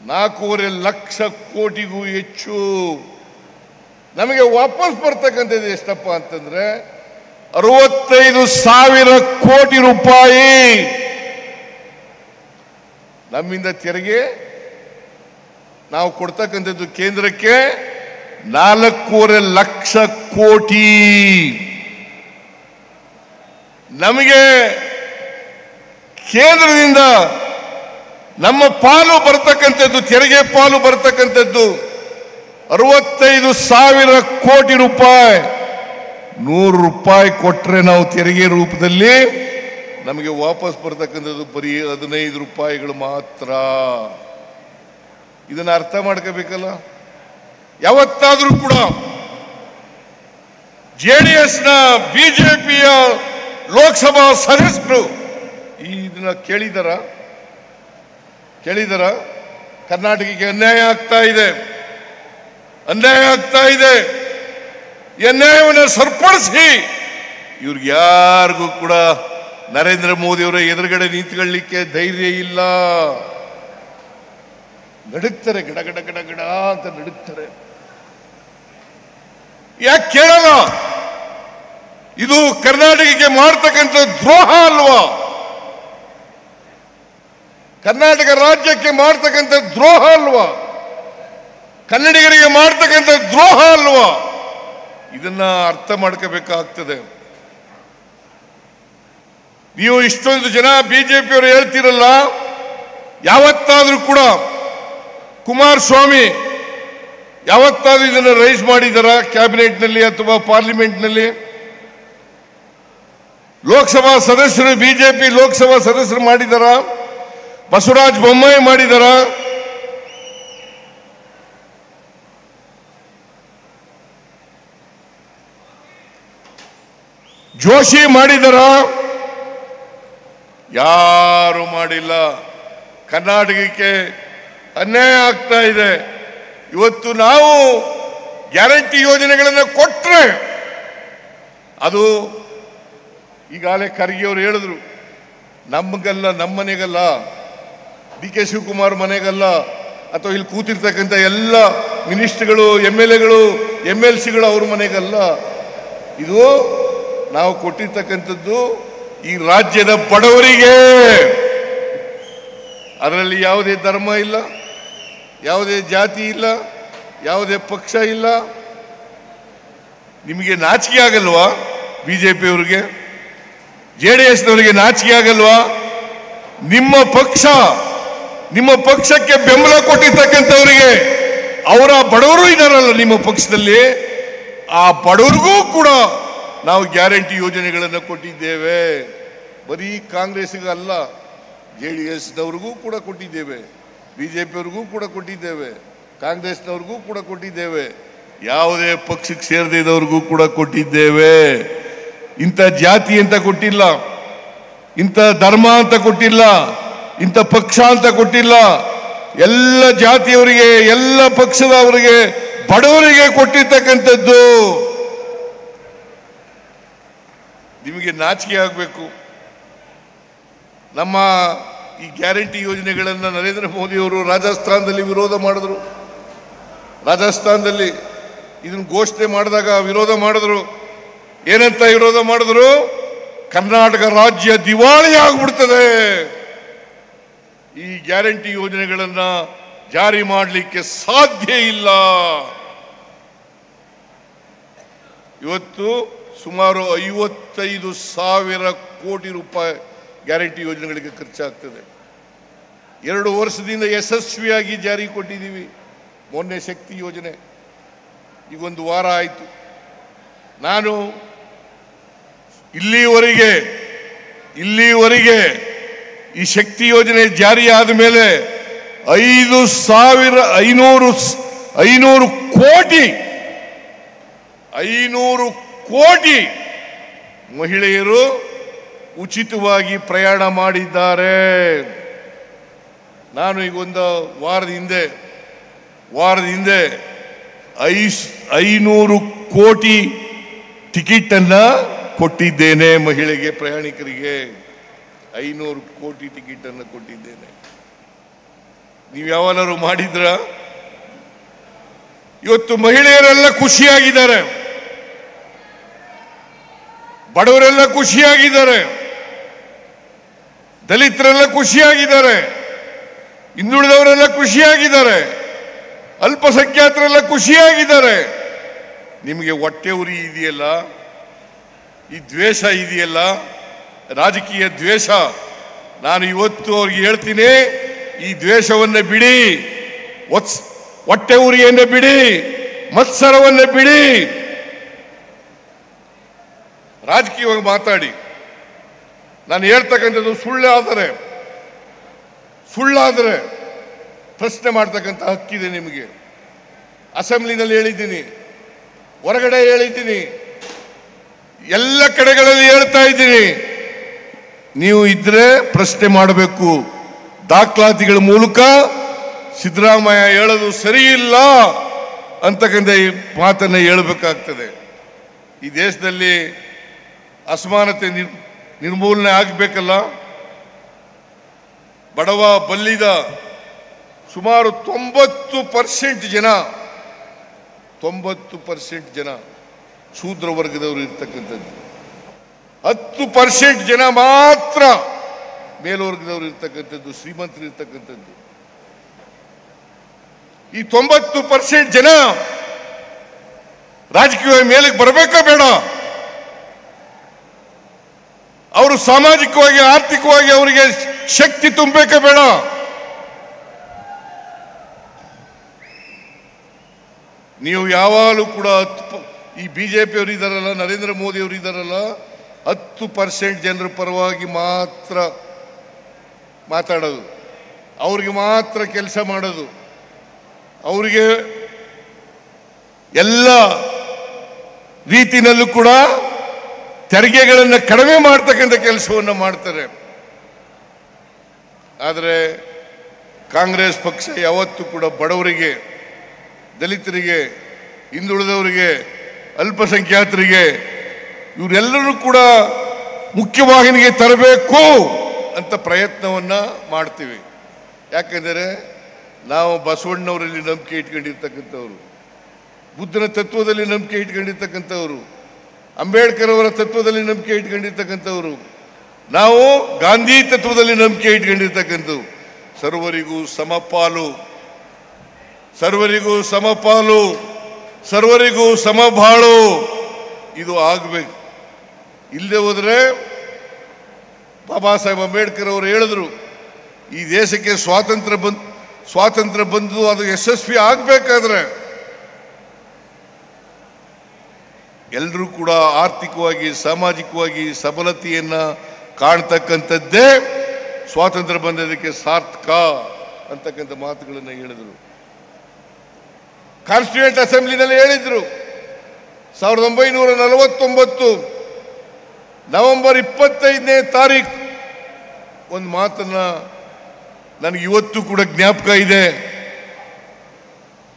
4.5 ಲಕ್ಷ ಕೋಟಿಗೂ ಹೆಚ್ಚು. ನಮಗೆ ವಾಪಸ್ ಬರ್ತಕ್ಕಂಥದ್ದು ಎಷ್ಟಪ್ಪ ಅಂತಂದ್ರೆ 65,000 ಕೋಟಿ ರೂಪಾಯಿ ನಮ್ಮಿಂದ ತೆರಿಗೆ ನಾವು ಕೊಡ್ತಕ್ಕಂಥದ್ದು ಕೇಂದ್ರಕ್ಕೆ 4.5 ಲಕ್ಷ ಕೋಟಿ. ನಮಗೆ ಕೇಂದ್ರದಿಂದ ನಮ್ಮ ಪಾಲು ಬರ್ತಕ್ಕಂಥದ್ದು, ತೆರಿಗೆ ಪಾಲು ಬರ್ತಕ್ಕಂಥದ್ದು 65,000 ಕೋಟಿ ರೂಪಾಯಿ. 100 ರೂಪಾಯಿ ಕೊಟ್ರೆ ನಾವು ತೆರಿಗೆ ರೂಪದಲ್ಲಿ ನಮಗೆ ವಾಪಸ್ ಬರ್ತಕ್ಕಂಥದ್ದು ಬರೀ 15 ರೂಪಾಯಿಗಳು ಮಾತ್ರ. ಇದನ್ನ ಅರ್ಥ ಮಾಡ್ಕೋಬೇಕಲ್ಲ. ಯಾವತ್ತಾದ್ರೂ ಕೂಡ ಜೆಡಿಎಸ್ನ ಬಿಜೆಪಿಯ ಲೋಕಸಭಾ ಸದಸ್ಯರು ಇದನ್ನ ಕೇಳಿದರ ಕರ್ನಾಟಕಕ್ಕೆ ಅನ್ಯಾಯ ಆಗ್ತಾ ಇದೆ. ಈ ಅನ್ಯಾಯವನ್ನು ಸರಿಪಡಿಸಿ ಇವ್ರಿಗೆ ಯಾರಿಗೂ ಕೂಡ ನರೇಂದ್ರ ಮೋದಿ ಅವರ ಎದುರುಗಡೆ ನಿಂತ್ಕೊಳ್ಳಿಕ್ಕೆ ಧೈರ್ಯ ಇಲ್ಲ. ನಡುಕ್ತಾರೆ, ಗಡ ಗಡ ಗಡ ಗಡ ಅಂತ ನಡುಕ್ತಾರೆ. ಯಾಕೆ ಕೇಳಲ್ಲ? ಇದು ಕರ್ನಾಟಕಕ್ಕೆ ಮಾಡ್ತಕ್ಕಂಥ ದ್ರೋಹ ಅಲ್ವಾ? ಕರ್ನಾಟಕ ರಾಜ್ಯಕ್ಕೆ ಮಾಡ್ತಕ್ಕಂಥ ದ್ರೋಹ ಅಲ್ವಾ? ಕನ್ನಡಿಗರಿಗೆ ಮಾಡ್ತಕ್ಕಂಥ ದ್ರೋಹ ಅಲ್ವಾ? ಇದನ್ನ ಅರ್ಥ ಮಾಡ್ಕೋಬೇಕಾಗ್ತದೆ. ನೀವು ಇಷ್ಟೊಂದು ಜನ ಬಿಜೆಪಿಯವರು ಹೇಳ್ತಿರಲ್ಲ, ಯಾವತ್ತಾದ್ರೂ ಕೂಡ ಕುಮಾರಸ್ವಾಮಿ ಯಾವತ್ತಾದ್ರೂ ಇದನ್ನು ರೈಸ್ ಮಾಡಿದಾರ ಕ್ಯಾಬಿನೆಟ್ನಲ್ಲಿ ಅಥವಾ ಪಾರ್ಲಿಮೆಂಟ್ನಲ್ಲಿ? ಲೋಕಸಭಾ ಸದಸ್ಯರು, ಬಿಜೆಪಿ ಲೋಕಸಭಾ ಸದಸ್ಯರು ಮಾಡಿದಾರ? ಬಸವರಾಜ ಬೊಮ್ಮಾಯಿ ಮಾಡಿದಾರ? ಜೋಶಿ ಮಾಡಿದಾರ? ಯಾರು ಮಾಡಿಲ್ಲ. ಕರ್ನಾಟಕಕ್ಕೆ ಅನ್ಯಾಯ ಆಗ್ತಾ ಇದೆ. ಇವತ್ತು ನಾವು ಗ್ಯಾರಂಟಿ ಯೋಜನೆಗಳನ್ನು ಕೊಟ್ರೆ ಅದು ಈಗಾಗಲೇ ಖರ್ಗೆ ಅವರು ಹೇಳಿದ್ರು, ನಮಗಲ್ಲ, ನಮ್ಮನೆಗಲ್ಲ, DK ಶಿವಕುಮಾರ್ ಮನೆಗಲ್ಲ, ಅಥವಾ ಇಲ್ಲಿ ಕೂತಿರ್ತಕ್ಕಂಥ ಎಲ್ಲ ಮಿನಿಸ್ಟ್ರುಗಳು, MLAಗಳು, MLCಗಳು ಅವ್ರ ಮನೆಗಲ್ಲ. ಇದು ನಾವು ಕೊಟ್ಟಿರ್ತಕ್ಕಂಥದ್ದು ಈ ರಾಜ್ಯದ ಬಡವರಿಗೆ. ಅದರಲ್ಲಿ ಯಾವುದೇ ಧರ್ಮ ಇಲ್ಲ, ಯಾವುದೇ ಜಾತಿ ಇಲ್ಲ, ಯಾವುದೇ ಪಕ್ಷ ಇಲ್ಲ. ನಿಮಗೆ ನಾಚಿಕೆ ಆಗಲ್ವಾ? ಬಿಜೆಪಿಯವರಿಗೆ, JDSನವರಿಗೆ ನಾಚಿಕೆ ಆಗಲ್ವಾ? ನಿಮ್ಮ ಪಕ್ಷಕ್ಕೆ ಬೆಂಬಲ ಕೊಟ್ಟಿರ್ತಕ್ಕಂಥವರಿಗೆ, ಅವರ ಬಡವರು ಇದ್ದಾರಲ್ಲ ನಿಮ್ಮ ಪಕ್ಷದಲ್ಲಿ, ಆ ಬಡವರಿಗೂ ಕೂಡ ನಾವು ಗ್ಯಾರಂಟಿ ಯೋಜನೆಗಳನ್ನು ಕೊಟ್ಟಿದ್ದೇವೆ. ಬರೀ ಕಾಂಗ್ರೆಸ್ಗಲ್ಲ, JDSನವ್ರಿಗೂ ಕೂಡ ಕೊಟ್ಟಿದ್ದೇವೆ, ಬಿಜೆಪಿಯವ್ರಿಗೂ ಕೂಡ ಕೊಟ್ಟಿದ್ದೇವೆ, ಕಾಂಗ್ರೆಸ್ನವ್ರಿಗೂ ಕೂಡ ಕೊಟ್ಟಿದ್ದೇವೆ, ಯಾವುದೇ ಪಕ್ಷಕ್ಕೆ ಸೇರದೇ ಇದ್ದವ್ರಿಗೂ ಕೂಡ ಕೊಟ್ಟಿದ್ದೇವೆ. ಇಂಥ ಜಾತಿ ಅಂತ ಕೊಟ್ಟಿಲ್ಲ, ಇಂಥ ಧರ್ಮ ಅಂತ ಕೊಟ್ಟಿಲ್ಲ, ಇಂಥ ಪಕ್ಷ ಅಂತ ಕೊಟ್ಟಿಲ್ಲ. ಎಲ್ಲ ಜಾತಿಯವರಿಗೆ, ಎಲ್ಲ ಪಕ್ಷದವರಿಗೆ, ಬಡವರಿಗೆ ಕೊಟ್ಟಿರ್ತಕ್ಕಂಥದ್ದು. ನಿಮಗೆ ನಾಚಿಕೆ ಆಗಬೇಕು. ನಮ್ಮ ಈ ಗ್ಯಾರಂಟಿ ಯೋಜನೆಗಳನ್ನು ನರೇಂದ್ರ ಮೋದಿಯವರು ರಾಜಸ್ಥಾನದಲ್ಲಿ ವಿರೋಧ ಮಾಡಿದ್ರು. ರಾಜಸ್ಥಾನದಲ್ಲಿ ಇದನ್ನು ಘೋಷಣೆ ಮಾಡಿದಾಗ ವಿರೋಧ ಮಾಡಿದ್ರು. ಏನಂತ ವಿರೋಧ ಮಾಡಿದ್ರು? ಕರ್ನಾಟಕ ರಾಜ್ಯ ದಿವಾಳಿ ಆಗ್ಬಿಡ್ತದೆ, ಈ ಗ್ಯಾರಂಟಿ ಯೋಜನೆಗಳನ್ನು ಜಾರಿ ಮಾಡಲಿಕ್ಕೆ ಸಾಧ್ಯ ಇಲ್ಲ. ಇವತ್ತು ಸುಮಾರು 55,000 ಕೋಟಿ ರೂಪಾಯಿ ಗ್ಯಾರಂಟಿ ಯೋಜನೆಗಳಿಗೆ ಖರ್ಚಾಗ್ತದೆ. 2 ವರ್ಷದಿಂದ ಯಶಸ್ವಿಯಾಗಿ ಜಾರಿ ಕೊಟ್ಟಿದ್ದೀವಿ. ಮೊನ್ನೆ ಶಕ್ತಿ ಯೋಜನೆ ಈಗ 1 ವಾರ ಆಯಿತು. ನಾನು ಇಲ್ಲಿವರೆಗೆ ಈ ಶಕ್ತಿ ಯೋಜನೆ ಜಾರಿಯಾದ ಮೇಲೆ 500 ಕೋಟಿ ಮಹಿಳೆಯರು ಉಚಿತವಾಗಿ ಪ್ರಯಾಣ ಮಾಡಿದ್ದಾರೆ. ನಾನು ಈಗ 1 ವಾರದ ಹಿಂದೆ 500 ಕೋಟಿ ಟಿಕೆಟ್ ಅನ್ನ ಕೊಟ್ಟಿದ್ದೇನೆ ಮಹಿಳೆಗೆ, ಪ್ರಯಾಣಿಕರಿಗೆ 500 ಕೋಟಿ ಟಿಕೆಟ್ ಅನ್ನು ಕೊಟ್ಟಿದ್ದೇನೆ. ನೀವು ಯಾವನಾರು ಮಾಡಿದ್ರ? ಇವತ್ತು ಮಹಿಳೆಯರೆಲ್ಲ ಖುಷಿಯಾಗಿದ್ದಾರೆ, ಬಡವರೆಲ್ಲ ಖುಷಿಯಾಗಿದ್ದಾರೆ, ದಲಿತರೆಲ್ಲ ಖುಷಿಯಾಗಿದ್ದಾರೆ, ಹಿಂದುಳಿದವರೆಲ್ಲ ಖುಷಿಯಾಗಿದ್ದಾರೆ, ಅಲ್ಪಸಂಖ್ಯಾತರೆಲ್ಲ ಖುಷಿಯಾಗಿದ್ದಾರೆ. ನಿಮಗೆ ಹೊಟ್ಟೆ ಉರಿ ಇದೆಯಲ್ಲ, ಈ ದ್ವೇಷ ಇದೆಯಲ್ಲ, ರಾಜಕೀಯ ದ್ವೇಷ, ನಾನು ಇವತ್ತು ಅವ್ರಿಗೆ ಹೇಳ್ತೀನಿ, ಈ ದ್ವೇಷವನ್ನು ಬಿಡಿ, ಹೊಟ್ಟೆ ಉರಿಯನ್ನು ಬಿಡಿ, ಮತ್ಸರವನ್ನು ಬಿಡಿ, ರಾಜಕೀಯವಾಗಿ ಮಾತಾಡಿ. ನಾನು ಹೇಳ್ತಕ್ಕಂಥದ್ದು ಸುಳ್ಳಾದರೆ ಪ್ರಶ್ನೆ ಮಾಡ್ತಕ್ಕಂಥ ಹಕ್ಕಿದೆ ನಿಮಗೆ. ಅಸೆಂಬ್ಲಿನಲ್ಲಿ ಹೇಳಿದ್ದೀನಿ, ಹೊರಗಡೆ ಹೇಳಿದ್ದೀನಿ, ಎಲ್ಲ ಕಡೆಗಳಲ್ಲಿ ಹೇಳ್ತಾ ಇದ್ದೀನಿ. ನೀವು ಇದ್ರೆ ಪ್ರಶ್ನೆ ಮಾಡಬೇಕು. ದಾಖಲಾತಿಗಳ ಮೂಲಕ ಸಿದ್ದರಾಮಯ್ಯ ಹೇಳೋದು ಸರಿ ಇಲ್ಲ ಅಂತಕ್ಕಂಥ ಈ ಮಾತನ್ನ ಹೇಳಬೇಕಾಗ್ತದೆ. ಈ ದೇಶದಲ್ಲಿ ಅಸಮಾನತೆ ನಿರ್ಮೂಲನೆ ಆಗಬೇಕಲ್ಲ. ಬಡವ ಬಲ್ಲಿದ ಸುಮಾರು 90% ಜನ ಶೂದ್ರ ವರ್ಗದವರು ಇರ್ತಕ್ಕಂಥದ್ದು, 10% ಜನ ಮಾತ್ರ ಮೇಲ್ವರ್ಗದವರು ಇರ್ತಕ್ಕಂಥದ್ದು, ಶ್ರೀಮಂತರು ಇರ್ತಕ್ಕಂಥದ್ದು. ಈ 90% ಜನ ರಾಜಕೀಯ ಮೇಲಕ್ಕೆ ಬರಬೇಕಾ ಬೇಡ? ಅವರು ಸಾಮಾಜಿಕವಾಗಿ, ಆರ್ಥಿಕವಾಗಿ ಅವರಿಗೆ ಶಕ್ತಿ ತುಂಬಬೇಕಾ ಬೇಡ? ನೀವು ಯಾವಾಗಲೂ ಕೂಡ ಈ ಬಿಜೆಪಿ ಅವರು ಇದ್ದಾರಲ್ಲ, ನರೇಂದ್ರ ಮೋದಿ ಅವರು ಇದ್ದಾರಲ್ಲ, 10% ಜನರ ಪರವಾಗಿ ಮಾತ್ರ ಮಾತಾಡೋದು, ಅವ್ರಿಗೆ ಮಾತ್ರ ಕೆಲಸ ಮಾಡೋದು, ಅವರಿಗೆ ಎಲ್ಲ ರೀತಿಯಲ್ಲೂ ಕೂಡ ತೆರಿಗೆಗಳನ್ನು ಕಡಿಮೆ ಮಾಡ್ತಕ್ಕಂಥ ಕೆಲಸವನ್ನು ಮಾಡ್ತಾರೆ. ಆದರೆ ಕಾಂಗ್ರೆಸ್ ಪಕ್ಷ ಯಾವತ್ತೂ ಕೂಡ ಬಡವರಿಗೆ, ದಲಿತರಿಗೆ, ಹಿಂದುಳಿದವರಿಗೆ, ಅಲ್ಪಸಂಖ್ಯಾತರಿಗೆ ಇವರೆಲ್ಲರೂ ಕೂಡ ಮುಖ್ಯವಾಹಿನಿಗೆ ತರಬೇಕು ಅಂತ ಪ್ರಯತ್ನವನ್ನ ಮಾಡ್ತೀವಿ. ಯಾಕಂದರೆ ನಾವು ಬಸವಣ್ಣವರಲ್ಲಿ ನಂಬಿಕೆ ಇಟ್ಕೊಂಡಿರ್ತಕ್ಕಂಥವ್ರು, ಬುದ್ಧನ ತತ್ವದಲ್ಲಿ ನಂಬಿಕೆ ಇಟ್ಕೊಂಡಿರ್ತಕ್ಕಂಥವ್ರು, ಅಂಬೇಡ್ಕರ್ ಅವರ ತತ್ವದಲ್ಲಿ ನಂಬಿಕೆ ಇಟ್ಕೊಂಡಿರ್ತಕ್ಕಂಥವ್ರು, ನಾವು ಗಾಂಧಿ ತತ್ವದಲ್ಲಿ ನಂಬಿಕೆ ಇಟ್ಕೊಂಡಿರ್ತಕ್ಕಂಥವು. ಸರ್ವರಿಗೂ ಸಮಪಾಲು, ಸರ್ವರಿಗೂ ಸಮಪಾಲು, ಸರ್ವರಿಗೂ ಸಮಬಾಳು, ಇದು ಆಗಬೇಕು. ಇಲ್ಲದೆ ಹೋದರೆ ಬಾಬಾ ಸಾಹೇಬ್ ಅಂಬೇಡ್ಕರ್ ಅವರು ಹೇಳಿದ್ರು, ಈ ದೇಶಕ್ಕೆ ಸ್ವಾತಂತ್ರ್ಯ ಬಂದು ಅದು ಯಶಸ್ವಿ ಆಗಬೇಕಾದ್ರೆ ಎಲ್ಲರೂ ಕೂಡ ಆರ್ಥಿಕವಾಗಿ ಸಾಮಾಜಿಕವಾಗಿ ಸಬಲತೆಯನ್ನ ಕಾಣ್ತಕ್ಕಂಥದ್ದೇ ಸ್ವಾತಂತ್ರ್ಯ ಬಂದದಕ್ಕೆ ಸಾರ್ಥಕ ಅಂತಕ್ಕಂಥ ಮಾತುಗಳನ್ನು ಹೇಳಿದರು. ಕಾನ್ಸ್ಟಿಟ್ಯೂಯೆಂಟ್ ಅಸೆಂಬ್ಲಿನಲ್ಲಿ ಹೇಳಿದ್ರು. 1949 ನವೆಂಬರ್ 25ನೇ ತಾರೀಕು ಒಂದು ಮಾತನ್ನ ನನಗೆ ಇವತ್ತು ಕೂಡ ಜ್ಞಾಪಕ ಇದೆ.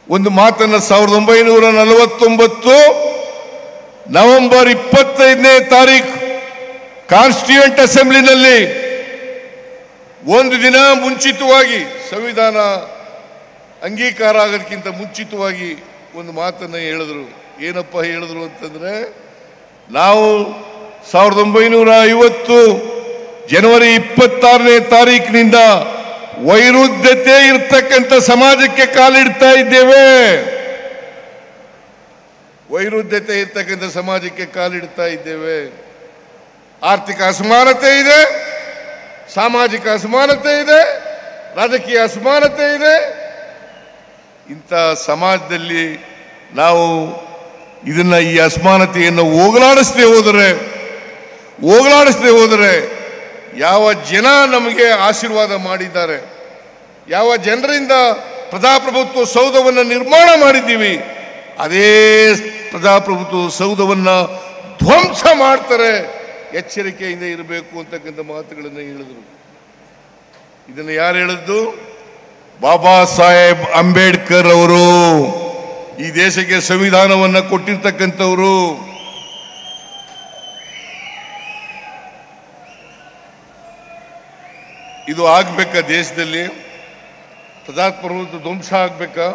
ಒಂದು ಮಾತನ್ನ 1949 ನವೆಂಬರ್ 25ನೇ ತಾರೀಕು ಕಾನ್ಸ್ಟಿಟ್ಯೂಯೆಂಟ್ ಅಸೆಂಬ್ಲಿನಲ್ಲಿ ಒಂದು ದಿನ ಮುಂಚಿತವಾಗಿ, ಸಂವಿಧಾನ ಅಂಗೀಕಾರ ಆಗೋದಕ್ಕಿಂತ ಮುಂಚಿತವಾಗಿ ಒಂದು ಮಾತನ್ನ ಹೇಳಿದ್ರು. ಏನಪ್ಪ ಹೇಳಿದ್ರು ಅಂತಂದ್ರೆ, ನಾವು 1950 ಜನವರಿ 26ನೇ ತಾರೀಕಿನಿಂದ ವೈರುಧ್ಯತೆ ಇರ್ತಕ್ಕಂಥ ಸಮಾಜಕ್ಕೆ ಕಾಲಿಡ್ತಾ ಇದ್ದೇವೆ. ವೈರುಧ್ಯತೆ ಇರ್ತಕ್ಕಂಥ ಸಮಾಜಕ್ಕೆ ಕಾಲಿಡ್ತಾ ಇದ್ದೇವೆ. ಆರ್ಥಿಕ ಅಸಮಾನತೆ ಇದೆ, ಸಾಮಾಜಿಕ ಅಸಮಾನತೆ ಇದೆ, ರಾಜಕೀಯ ಅಸಮಾನತೆ ಇದೆ. ಇಂಥ ಸಮಾಜದಲ್ಲಿ ನಾವು ಈ ಅಸಮಾನತೆಯನ್ನು ಹೋಗಲಾಡಿಸದೆ ಹೋದರೆ ಯಾವ ಜನ ನಮಗೆ ಆಶೀರ್ವಾದ ಮಾಡಿದ್ದಾರೆ, ಯಾವ ಜನರಿಂದ ಪ್ರಜಾಪ್ರಭುತ್ವ ಸೌಧವನ್ನು ನಿರ್ಮಾಣ ಮಾಡಿದ್ದೀವಿ, ಅದೇ ಪ್ರಜಾಪ್ರಭುತ್ವ ಸೌಧವನ್ನು ಧ್ವಂಸ ಮಾಡ್ತಾರೆ. ಎಚ್ಚರಿಕೆಯಿಂದ ಇರಬೇಕು ಅಂತಕ್ಕಂಥ ಮಾತುಗಳನ್ನು ಹೇಳಿದರು. ಇದನ್ನು ಯಾರು ಹೇಳಿದ್ದು? ಬಾಬಾ ಸಾಹೇಬ್ ಅಂಬೇಡ್ಕರ್ ಅವರು. ಈ ದೇಶಕ್ಕೆ ಸಂವಿಧಾನವನ್ನು ಕೊಟ್ಟಿರ್ತಕ್ಕಂಥವರು. ಇದು ಆಗ್ಬೇಕಾ? ದೇಶದಲ್ಲಿ ಪ್ರಜಾಪ್ರಭುತ್ವ ಧ್ವಂಸ ಆಗ್ಬೇಕಾ?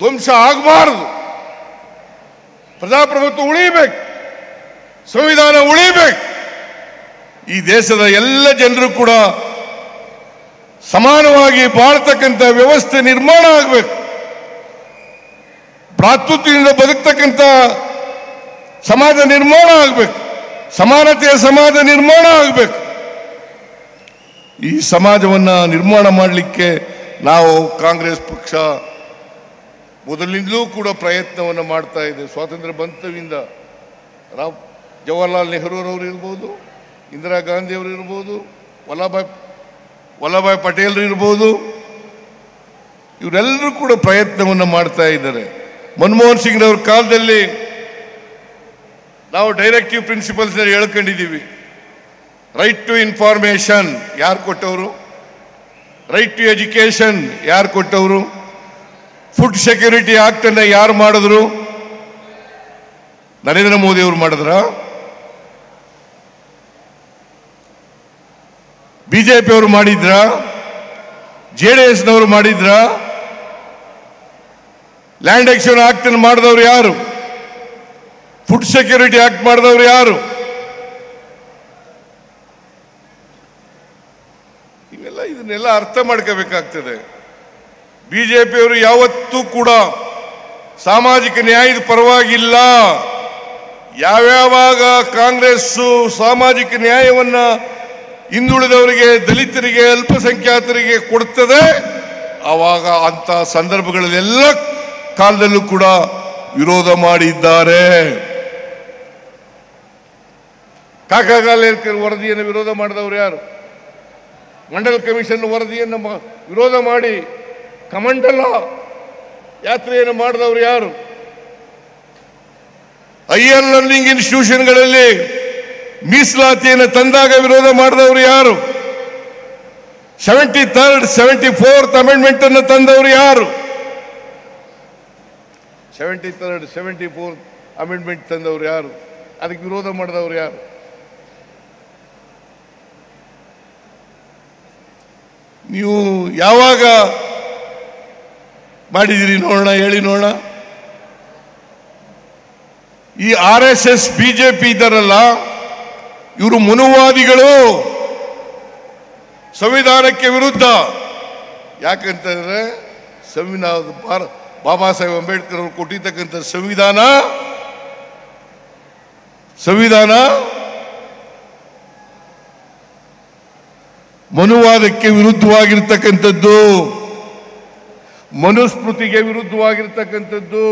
ಧ್ವಂಸ ಆಗಬಾರದು. ಪ್ರಜಾಪ್ರಭುತ್ವ ಉಳಿಬೇಕು, ಸಂವಿಧಾನ ಉಳಿಬೇಕು. ಈ ದೇಶದ ಎಲ್ಲ ಜನರು ಕೂಡ ಸಮಾನವಾಗಿ ಬಾಳ್ತಕ್ಕಂಥ ವ್ಯವಸ್ಥೆ ನಿರ್ಮಾಣ ಆಗಬೇಕು. ಭ್ರಾತೃತ್ವದಿಂದ ಬದುಕ್ತಕ್ಕಂಥ ಸಮಾಜ ನಿರ್ಮಾಣ ಆಗಬೇಕು. ಸಮಾನತೆಯ ಸಮಾಜ ನಿರ್ಮಾಣ ಆಗಬೇಕು. ಈ ಸಮಾಜವನ್ನ ನಿರ್ಮಾಣ ಮಾಡಲಿಕ್ಕೆ ನಾವು ಕಾಂಗ್ರೆಸ್ ಪಕ್ಷ ಮೊದಲಿಂದಲೂ ಕೂಡ ಪ್ರಯತ್ನವನ್ನು ಮಾಡ್ತಾ ಇದೆ. ಸ್ವಾತಂತ್ರ್ಯ ಬಂತವಿಂದ ಜವಾಹರ್ಲಾಲ್ ನೆಹರೂರವರು ಇರ್ಬೋದು, ಇಂದಿರಾ ಗಾಂಧಿ ಅವರು ಇರ್ಬೋದು, ವಲ್ಲಭಾಯ್ ಪಟೇಲ್ ಇರ್ಬೋದು, ಇವರೆಲ್ಲರೂ ಕೂಡ ಪ್ರಯತ್ನವನ್ನು ಮಾಡ್ತಾ ಇದ್ದಾರೆ. ಮನಮೋಹನ್ ಸಿಂಗ್ರವ್ರ ಕಾಲದಲ್ಲಿ ನಾವು ಡೈರೆಕ್ಟಿವ್ ಪ್ರಿನ್ಸಿಪಲ್ಸ್ ಹೇಳ್ಕೊಂಡಿದ್ದೀವಿ. ರೈಟ್ ಟು ಇನ್ಫಾರ್ಮೇಶನ್ ಯಾರು ಕೊಟ್ಟವರು? ರೈಟ್ ಟು ಎಜುಕೇಶನ್ ಯಾರು ಕೊಟ್ಟವರು? ಫುಡ್ ಸೆಕ್ಯೂರಿಟಿ ಆಕ್ಟ್ ಅನ್ನ ಯಾರು ಮಾಡಿದ್ರು? ನರೇಂದ್ರ ಮೋದಿ ಅವರು ಮಾಡಿದ್ರ? ಬಿಜೆಪಿ ಅವರು ಮಾಡಿದ್ರ? JDS ನವರು ಮಾಡಿದ್ರ? ಲ್ಯಾಂಡ್ ಎಕ್ಸ್ಚೇಂಜ್ ಆಕ್ಟ್ ಅನ್ನು ಮಾಡಿದವರು ಯಾರು? ಫುಡ್ ಸೆಕ್ಯೂರಿಟಿ ಆಕ್ಟ್ ಮಾಡಿದವರು ಯಾರು? ಇದನ್ನೆಲ್ಲ ಅರ್ಥ ಮಾಡ್ಕೋಬೇಕಾಗ್ತದೆ. ಬಿಜೆಪಿಯವರು ಯಾವತ್ತೂ ಕೂಡ ಸಾಮಾಜಿಕ ನ್ಯಾಯದ ಪರವಾಗಿಲ್ಲ. ಯಾವ್ಯಾವಾಗ ಕಾಂಗ್ರೆಸ್ ಸಾಮಾಜಿಕ ನ್ಯಾಯವನ್ನ ಹಿಂದುಳಿದವರಿಗೆ, ದಲಿತರಿಗೆ, ಅಲ್ಪಸಂಖ್ಯಾತರಿಗೆ ಕೊಡ್ತದೆ, ಆವಾಗ ಅಂತ ಸಂದರ್ಭಗಳಲ್ಲೆಲ್ಲ ಕಾಲದಲ್ಲೂ ಕೂಡ ವಿರೋಧ ಮಾಡಿದ್ದಾರೆ. ಕಾಕಾಗಾಲೇಕರ್ ವರದಿಯನ್ನು ವಿರೋಧ ಮಾಡಿದವರು ಯಾರು? ಮಂಡಲ್ ಕಮಿಷನ್ ವರದಿಯನ್ನು ವಿರೋಧ ಮಾಡಿ ಕಮಂಡಲ ಯಾತ್ರೆಯನ್ನು ಮಾಡಿದವರು ಯಾರು? ಹೈಯರ್ ಲರ್ನಿಂಗ್ ಇನ್ಸ್ಟಿಟ್ಯೂಷನ್ಗಳಲ್ಲಿ ಮೀಸಲಾತಿಯನ್ನು ತಂದಾಗ ವಿರೋಧ ಮಾಡಿದವರು ಯಾರು? 73rd 74th ಅಮೆಂಡ್ಮೆಂಟ್ ಅನ್ನು ತಂದವರು ಯಾರು? 73rd 74th ಅಮೆಂಡ್ಮೆಂಟ್ ತಂದವರು ಯಾರು? ಅದಕ್ಕೆ ವಿರೋಧ ಮಾಡಿದವರು ಯಾರು? ನೀವು ಯಾವಾಗ ಮಾಡಿದಿರಿ ನೋಡೋಣ, ಹೇಳಿ ನೋಡೋಣ. ಈ RSS ಬಿಜೆಪಿ ಇದ್ದಾರಲ್ಲ, ಇವರು ಮನುವಾದಿಗಳು, ಸಂವಿಧಾನಕ್ಕೆ ವಿರುದ್ಧ. ಯಾಕಂತಂದ್ರೆ ಬಾಬಾ ಸಾಹೇಬ್ ಅಂಬೇಡ್ಕರ್ ಅವರು ಕೊಟ್ಟಿರ್ತಕ್ಕಂಥ ಸಂವಿಧಾನ ಮನುವಾದಕ್ಕೆ ವಿರುದ್ಧವಾಗಿರ್ತಕ್ಕಂಥದ್ದು, ಮನುಸ್ಮೃತಿಗೆ ವಿರುದ್ಧವಾಗಿರ್ತಕ್ಕಂಥದ್ದು.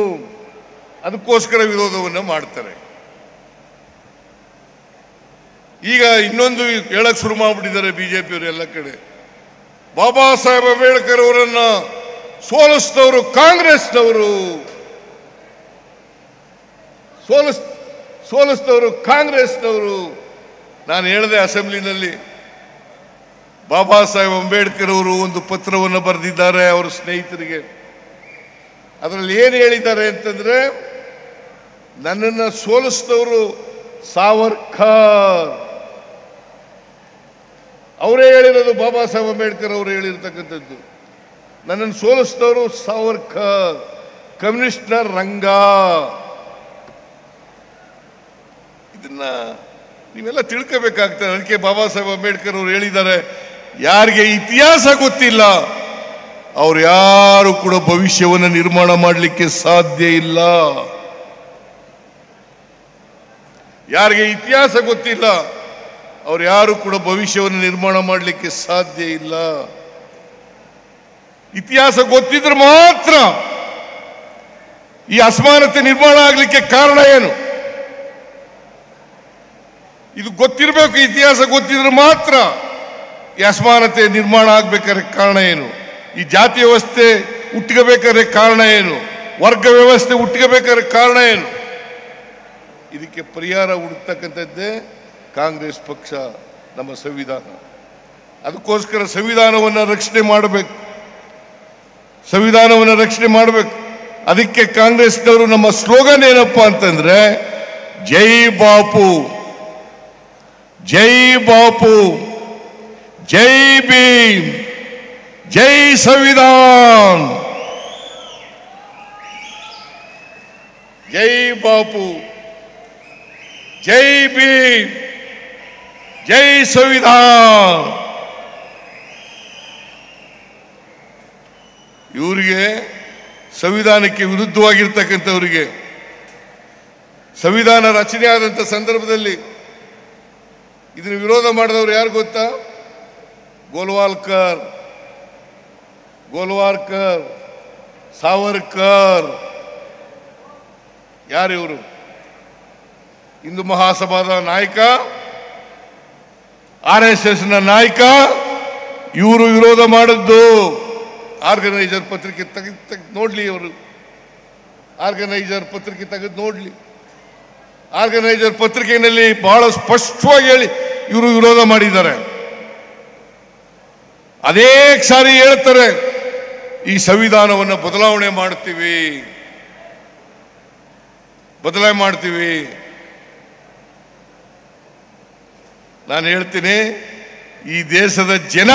ಅದಕ್ಕೋಸ್ಕರ ವಿರೋಧವನ್ನು ಮಾಡ್ತಾರೆ. ಈಗ ಇನ್ನೊಂದು ಹೇಳಕ್ ಶುರು ಮಾಡ್ಬಿಟ್ಟಿದ್ದಾರೆ ಬಿಜೆಪಿಯವರು ಎಲ್ಲ ಕಡೆ. ಬಾಬಾ ಸಾಹೇಬ್ ಅಂಬೇಡ್ಕರ್ ಅವರನ್ನ ಸೋಲಿಸಿದವರು ಕಾಂಗ್ರೆಸ್ನವರು, ಸೋಲಿಸಿದವರು ಕಾಂಗ್ರೆಸ್ನವರು. ನಾನು ಹೇಳಿದೆ ಅಸೆಂಬ್ಲಿನಲ್ಲಿ, ಬಾಬಾ ಸಾಹೇಬ್ ಅಂಬೇಡ್ಕರ್ ಅವರು ಒಂದು ಪತ್ರವನ್ನು ಬರೆದಿದ್ದಾರೆ ಅವರ ಸ್ನೇಹಿತರಿಗೆ. ಅದರಲ್ಲಿ ಏನು ಹೇಳಿದ್ದಾರೆ ಅಂತಂದ್ರೆ, ನನ್ನನ್ನು ಸೋಲಿಸಿದವರು ಸಾವರ್ಕರ್. ಅವರೇ ಹೇಳಿರೋದು, ಬಾಬಾ ಸಾಹೇಬ್ ಅಂಬೇಡ್ಕರ್ ಅವರು ಹೇಳಿರ್ತಕ್ಕಂಥದ್ದು. ನನ್ನನ್ನು ಸೋಲಿಸಿದವರು ಸಾವರ್ಕರ್, ಕಮ್ಯುನಿಸ್ಟ್ನ ರಂಗ. ಇದನ್ನ ನೀವೆಲ್ಲ ತಿಳ್ಕೋಬೇಕಾಗ್ತದೆ. ಅದಕ್ಕೆ ಬಾಬಾ ಸಾಹೇಬ್ ಅಂಬೇಡ್ಕರ್ ಅವರು ಹೇಳಿದ್ದಾರೆ, ಯಾರಿಗೆ ಇತಿಹಾಸ ಗೊತ್ತಿಲ್ಲ ಅವ್ರು ಯಾರು ಕೂಡ ಭವಿಷ್ಯವನ್ನು ನಿರ್ಮಾಣ ಮಾಡಲಿಕ್ಕೆ ಸಾಧ್ಯ ಇಲ್ಲ. ಯಾರಿಗೆ ಇತಿಹಾಸ ಗೊತ್ತಿಲ್ಲ ಅವ್ರು ಯಾರು ಕೂಡ ಭವಿಷ್ಯವನ್ನು ನಿರ್ಮಾಣ ಮಾಡಲಿಕ್ಕೆ ಸಾಧ್ಯ ಇಲ್ಲ. ಇತಿಹಾಸ ಗೊತ್ತಿದ್ರೆ ಮಾತ್ರ ಈ ಅಸಮಾನತೆ ನಿರ್ಮಾಣ ಆಗಲಿಕ್ಕೆ ಕಾರಣ ಏನು? ಇದು ಗೊತ್ತಿರಬೇಕು. ಇತಿಹಾಸ ಗೊತ್ತಿದ್ರೆ ಮಾತ್ರ ಈ ಅಸಮಾನತೆ ನಿರ್ಮಾಣ ಆಗ್ಬೇಕಾದ್ರೆ ಕಾರಣ ಏನು? ಈ ಜಾತಿ ವ್ಯವಸ್ಥೆ ಹುಟ್ಟಬೇಕಾದ್ರೆ ಕಾರಣ ಏನು? ವರ್ಗ ವ್ಯವಸ್ಥೆ ಹುಟ್ಟಬೇಕಾದ್ರೆ ಕಾರಣ ಏನು? ಇದಕ್ಕೆ ಪರಿಹಾರ ಹುಡುಕ್ತಕ್ಕಂಥದ್ದೇ ಕಾಂಗ್ರೆಸ್ ಪಕ್ಷ, ನಮ್ಮ ಸಂವಿಧಾನ. ಅದಕ್ಕೋಸ್ಕರ ಸಂವಿಧಾನವನ್ನು ರಕ್ಷಣೆ ಮಾಡಬೇಕು, ಸಂವಿಧಾನವನ್ನು ರಕ್ಷಣೆ ಮಾಡಬೇಕು. ಅದಕ್ಕೆ ಕಾಂಗ್ರೆಸ್ನವರು ನಮ್ಮ ಸ್ಲೋಗನ್ ಏನಪ್ಪಾ ಅಂತಂದ್ರೆ, ಜೈ ಬಾಪು, ಜೈ ಬಾಪು, ಜೈ ಭೀಮ್, ಜೈ ಸಂವಿಧಾನ್. ಜೈ ಬಾಪು, ಜೈ ಭೀಮ್, ಜೈ ಸಂವಿಧಾನ್. ಇವರಿಗೆ, ಸಂವಿಧಾನಕ್ಕೆ ವಿರುದ್ಧವಾಗಿರ್ತಕ್ಕಂಥವರಿಗೆ, ಸಂವಿಧಾನ ರಚನೆ ಆದಂಥ ಸಂದರ್ಭದಲ್ಲಿ ಇದನ್ನು ವಿರೋಧ ಮಾಡಿದವರು ಯಾರು ಗೊತ್ತಾ? ಗೋಲ್ವಾಲ್ಕರ್, ಸಾವರ್ಕರ್. ಯಾರು ಇವರು? ಹಿಂದೂ ಮಹಾಸಭಾದ ನಾಯಕ, RSS ನಾಯಕ. ಇವರು ವಿರೋಧ ಮಾಡಿದ್ದು. ಆರ್ಗನೈಸರ್ ಪತ್ರಿಕೆ ತೆಗೆದು ನೋಡ್ಲಿ, ಅವರು ಆರ್ಗನೈಸರ್ ಪತ್ರಿಕೆ ತೆಗೆದು ನೋಡ್ಲಿ. ಆರ್ಗನೈಸರ್ ಪತ್ರಿಕೆಯಲ್ಲಿ ಬಹಳ ಸ್ಪಷ್ಟವಾಗಿ ಹೇಳಿ ಇವರು ವಿರೋಧ ಮಾಡಿದ್ದಾರೆ. ಅದೇ ಸಾರಿ ಹೇಳ್ತಾರೆ, ಈ ಸಂವಿಧಾನವನ್ನು ಬದಲಾವಣೆ ಮಾಡ್ತೀವಿ. ನಾನು ಹೇಳ್ತೀನಿ, ಈ ದೇಶದ ಜನ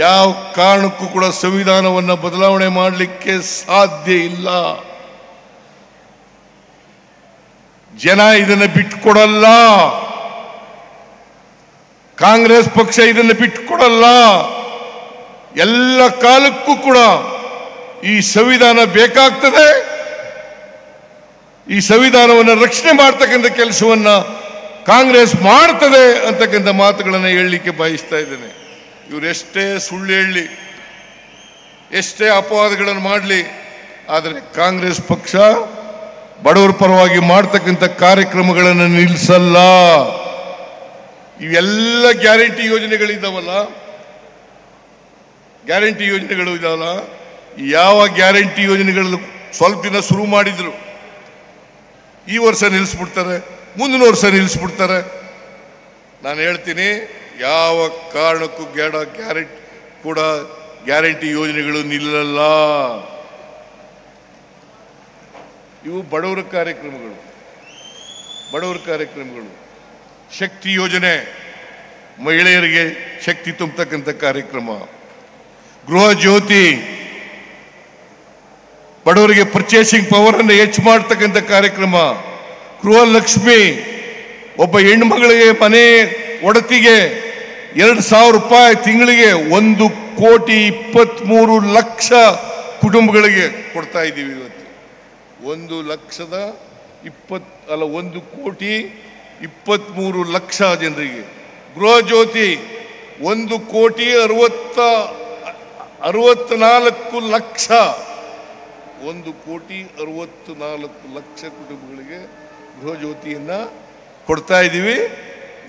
ಯಾವ ಕಾರಣಕ್ಕೂ ಕೂಡ ಸಂವಿಧಾನವನ್ನು ಬದಲಾವಣೆ ಮಾಡಲಿಕ್ಕೆ ಸಾಧ್ಯ ಇಲ್ಲ. ಜನ ಇದನ್ನು ಬಿಟ್ಟುಕೊಡಲ್ಲ. ಕಾಂಗ್ರೆಸ್ ಪಕ್ಷ ಇದನ್ನು ಬಿಟ್ಟುಕೊಡಲ್ಲ. ಎಲ್ಲ ಕಾಲಕ್ಕೂ ಕೂಡ ಈ ಸಂವಿಧಾನ ಬೇಕಾಗ್ತದೆ. ಈ ಸಂವಿಧಾನವನ್ನು ರಕ್ಷಣೆ ಮಾಡ್ತಕ್ಕಂಥ ಕೆಲಸವನ್ನ ಕಾಂಗ್ರೆಸ್ ಮಾಡ್ತದೆ ಅಂತಕ್ಕಂಥ ಮಾತುಗಳನ್ನು ಹೇಳಲಿಕ್ಕೆ ಬಯಸ್ತಾ ಇದ್ದೇನೆ. ಇವರೆಷ್ಟೇ ಸುಳ್ಳು ಹೇಳಲಿ, ಎಷ್ಟೇ ಅಪವಾದಗಳನ್ನು ಮಾಡಲಿ, ಆದರೆ ಕಾಂಗ್ರೆಸ್ ಪಕ್ಷ ಬಡವರ ಪರವಾಗಿ ಮಾಡ್ತಕ್ಕಂಥ ಕಾರ್ಯಕ್ರಮಗಳನ್ನು ನಿಲ್ಲಿಸಲ್ಲ. ಇವೆಲ್ಲ ಗ್ಯಾರಂಟಿ ಯೋಜನೆಗಳಿದ್ದಾವಲ್ಲ, ಯಾವ ಗ್ಯಾರಂಟಿ ಯೋಜನೆಗಳು ಸ್ವಲ್ಪ ದಿನ ಶುರು ಮಾಡಿದ್ರು, ಈ ವರ್ಷ ನಿಲ್ಲಿಸ್ಬಿಡ್ತಾರೆ, ಮುಂದಿನ ವರ್ಷ ನಿಲ್ಲಿಸ್ಬಿಡ್ತಾರೆ. ನಾನು ಹೇಳ್ತೀನಿ, ಯಾವ ಕಾರಣಕ್ಕೂ ಗ್ಯಾರಂಟಿ ಯೋಜನೆಗಳು ನಿಲ್ಲಲ್ಲ. ಇವು ಬಡವರ ಕಾರ್ಯಕ್ರಮಗಳು. ಶಕ್ತಿ ಯೋಜನೆ ಮಹಿಳೆಯರಿಗೆ ಶಕ್ತಿ ತುಂಬತಕ್ಕಂಥ ಕಾರ್ಯಕ್ರಮ, ಗೃಹ ಜ್ಯೋತಿ ಬಡವರಿಗೆ ಪರ್ಚೇಸಿಂಗ್ ಪವರ್ ಅನ್ನು ಹೆಚ್ಚು ಮಾಡತಕ್ಕಂಥ ಕಾರ್ಯಕ್ರಮ, ಗೃಹಲಕ್ಷ್ಮಿ ಒಬ್ಬ ಹೆಣ್ಮಗಳಿಗೆ ಮನೆ ಒಡತಿಗೆ 2,000 ರೂಪಾಯಿ ತಿಂಗಳಿಗೆ 1,23,00,000 ಕುಟುಂಬಗಳಿಗೆ ಕೊಡ್ತಾ ಇದ್ದೀವಿ ಇವತ್ತು. 1,23,00,000 ಜನರಿಗೆ. ಗೃಹ ಜ್ಯೋತಿ 1,64,00,000 1,64,00,000 ಕುಟುಂಬಗಳಿಗೆ ಗೃಹ ಜ್ಯೋತಿಯನ್ನ ಕೊಡ್ತಾ ಇದ್ದೀವಿ.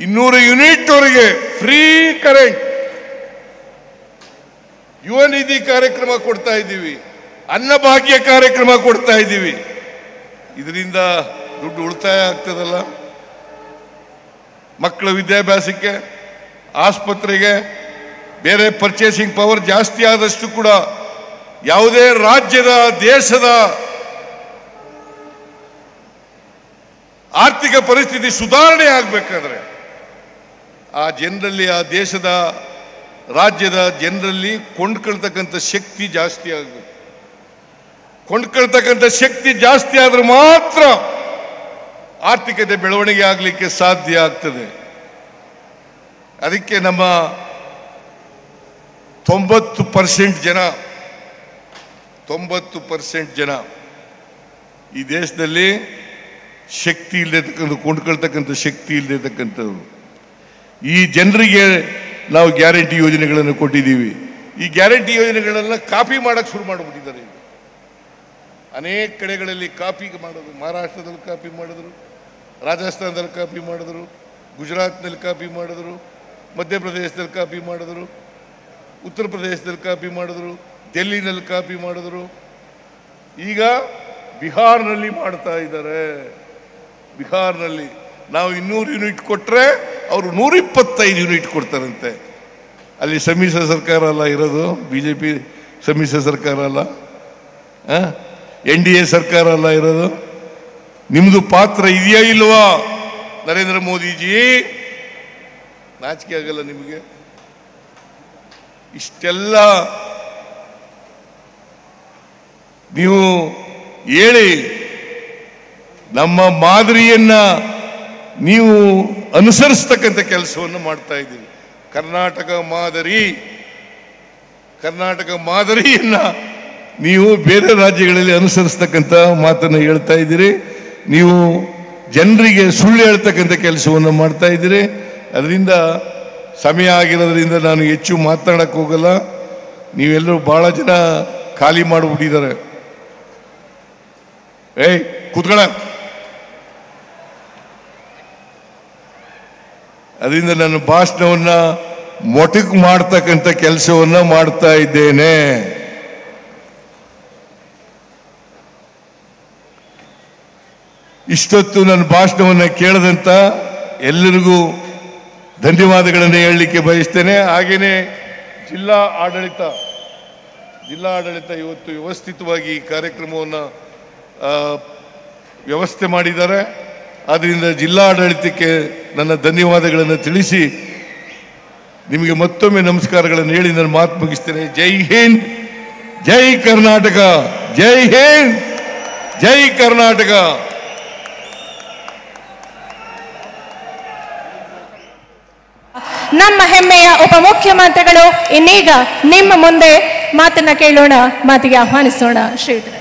200 ಯೂನಿಟ್ ವರೆಗೆ ಫ್ರೀ ಕರೆಂಟ್, ಯುವ ನಿಧಿ ಕಾರ್ಯಕ್ರಮ ಕೊಡ್ತಾ ಇದ್ದೀವಿ, ಅನ್ನಭಾಗ್ಯ ಕಾರ್ಯಕ್ರಮ ಕೊಡ್ತಾ ಇದ್ದೀವಿ. ಇದರಿಂದ ದುಡ್ಡು ಉಳಿತಾಯ ಆಗ್ತದಲ್ಲ, ಮಕ್ಕಳ ವಿದ್ಯಾಭ್ಯಾಸಕ್ಕೆ, ಆಸ್ಪತ್ರೆಗೆ, ಬೇರೆ ಪರ್ಚೇಸಿಂಗ್ ಪವರ್ ಜಾಸ್ತಿ ಆದಷ್ಟು ಕೂಡ ಯಾವುದೇ ರಾಜ್ಯದ ದೇಶದ ಆರ್ಥಿಕ ಪರಿಸ್ಥಿತಿ ಸುಧಾರಣೆ ಆಗಬೇಕಾದ್ರೆ ಆ ಜನರಲ್ಲಿ, ಆ ದೇಶದ ರಾಜ್ಯದ ಜನರಲ್ಲಿ ಕೊಂಡ್ಕೊಳ್ತಕ್ಕಂಥ ಶಕ್ತಿ ಜಾಸ್ತಿ ಆಗಬೇಕು. ಕೊಂಡ್ಕೊಳ್ತಕ್ಕಂಥ ಶಕ್ತಿ ಜಾಸ್ತಿ ಆದ್ರೆ ಮಾತ್ರ ಆರ್ಥಿಕತೆ ಬೆಳವಣಿಗೆ ಆಗಲಿಕ್ಕೆ ಸಾಧ್ಯ ಆಗ್ತದೆ. ಅದಕ್ಕೆ ನಮ್ಮ 90% ಜನ ಈ ದೇಶದಲ್ಲಿ ಶಕ್ತಿ ಇಲ್ಲದೆ ಕೊಂಡ್ಕೊಳ್ತಕ್ಕಂಥ ಶಕ್ತಿ ಇಲ್ಲದೆ ಈ ಜನರಿಗೆ ನಾವು ಗ್ಯಾರಂಟಿ ಯೋಜನೆಗಳನ್ನು ಕೊಟ್ಟಿದ್ದೀವಿ. ಈ ಗ್ಯಾರಂಟಿ ಯೋಜನೆಗಳೆಲ್ಲ ಕಾಪಿ ಮಾಡಕ್ಕೆ ಶುರು ಮಾಡಿಬಿಟ್ಟಿದ್ದಾರೆ. ಅನೇಕ ಕಡೆಗಳಲ್ಲಿ ಕಾಪಿ ಮಾಡೋದು, ಮಹಾರಾಷ್ಟ್ರದಲ್ಲಿ ಕಾಪಿ ಮಾಡಿದ್ರು, ರಾಜಸ್ಥಾನದಲ್ಲಿ ಕಾಪಿ ಮಾಡಿದ್ರು, ಗುಜರಾತ್ನಲ್ಲಿ ಕಾಪಿ ಮಾಡಿದ್ರು, ಮಧ್ಯಪ್ರದೇಶದಲ್ಲಿ ಕಾಪಿ ಮಾಡಿದ್ರು, ಉತ್ತರ ಪ್ರದೇಶದಲ್ಲಿ ಕಾಪಿ ಮಾಡಿದ್ರು, ಡೆಲ್ಲಿನಲ್ಲಿ ಕಾಪಿ ಮಾಡಿದ್ರು, ಈಗ ಬಿಹಾರ್ನಲ್ಲಿ ಮಾಡ್ತಾ ಇದ್ದಾರೆ. ಬಿಹಾರ್ನಲ್ಲಿ ನಾವು 200 ಯೂನಿಟ್ ಕೊಟ್ಟರೆ ಅವರು 125 ಯೂನಿಟ್ ಕೊಡ್ತಾರಂತೆ. ಅಲ್ಲಿ ಸಮ್ಮಿಶ್ರ ಸರ್ಕಾರ ಅಲ್ಲ ಇರೋದು, ಬಿಜೆಪಿ ಸಮ್ಮಿಶ್ರ ಸರ್ಕಾರ ಅಲ್ಲ, NDA ಸರ್ಕಾರ ಅಲ್ಲ ಇರೋದು. ನಿಮ್ದು ಪಾತ್ರ ಇದೆಯಾ ಇಲ್ವಾ ನರೇಂದ್ರ ಮೋದಿಜಿ? ನಾಚಿಕೆ ಆಗಲ್ಲ ನಿಮಗೆ? ಇಷ್ಟೆಲ್ಲ ನೀವು ಹೇಳಿ ನಮ್ಮ ಮಾದರಿಯನ್ನ ನೀವು ಅನುಸರಿಸ್ತಕ್ಕಂಥ ಕೆಲಸವನ್ನು ಮಾಡ್ತಾ ಇದ್ದೀರಿ. ಕರ್ನಾಟಕ ಮಾದರಿಯನ್ನ ನೀವು ಬೇರೆ ರಾಜ್ಯಗಳಲ್ಲಿ ಅನುಸರಿಸ್ತಕ್ಕಂಥ ಮಾತನ್ನು ಹೇಳ್ತಾ ಇದ್ದೀರಿ. ನೀವು ಜನರಿಗೆ ಸುಳ್ಳು ಹೇಳ್ತಕ್ಕಂಥ ಕೆಲಸವನ್ನು ಮಾಡ್ತಾ ಇದ್ದೀರಿ. ಅದರಿಂದ ಸಮಯ ಆಗಿರೋದ್ರಿಂದ ನಾನು ಹೆಚ್ಚು ಮಾತನಾಡಕ್ಕೆ ಹೋಗಲ್ಲ. ನೀವೆಲ್ಲರೂ ಬಹಳ ಜನ ಖಾಲಿ ಮಾಡಿಬಿಟ್ಟಿದ್ದಾರೆ. ಕೂತ್ಕೊಳ್ಳ. ಅದರಿಂದ ನನ್ನ ಭಾಷಣವನ್ನ ಮೊಟಕು ಮಾಡ್ತಕ್ಕಂಥ ಕೆಲಸವನ್ನ ಮಾಡ್ತಾ ಇದ್ದೇನೆ. ಇಷ್ಟೊತ್ತು ನನ್ನ ಭಾಷಣವನ್ನ ಕೇಳದಂತ ಎಲ್ಲರಿಗೂ ಧನ್ಯವಾದಗಳನ್ನು ಹೇಳಲಿಕ್ಕೆ ಬಯಸ್ತೇನೆ. ಹಾಗೇನೆ ಜಿಲ್ಲಾ ಆಡಳಿತ ಇವತ್ತು ವ್ಯವಸ್ಥಿತವಾಗಿ ಈ ಕಾರ್ಯಕ್ರಮವನ್ನು ವ್ಯವಸ್ಥೆ ಮಾಡಿದ್ದಾರೆ. ಆದ್ದರಿಂದ ಜಿಲ್ಲಾ ಆಡಳಿತಕ್ಕೆ ನನ್ನ ಧನ್ಯವಾದಗಳನ್ನು ತಿಳಿಸಿ ನಿಮಗೆ ಮತ್ತೊಮ್ಮೆ ನಮಸ್ಕಾರಗಳನ್ನು ಹೇಳಿ ನನ್ನ ಮಾತು ಮುಗಿಸ್ತೇನೆ. ಜೈ ಹಿಂದ್, ಜೈ ಕರ್ನಾಟಕ. ಜೈ ಹಿಂದ್, ಜೈ ಕರ್ನಾಟಕ. ನಮ್ಮ ಹೆಮ್ಮೆಯ ಉಪಮುಖ್ಯಮಂತ್ರಿಗಳು ಇನ್ನೀಗ ನಿಮ್ಮ ಮುಂದೆ ಮಾತನ್ನ ಕೇಳೋಣ, ಮಾತಿಗೆ ಆಹ್ವಾನಿಸೋಣ. ಶ್ರೀಯುತರೆ.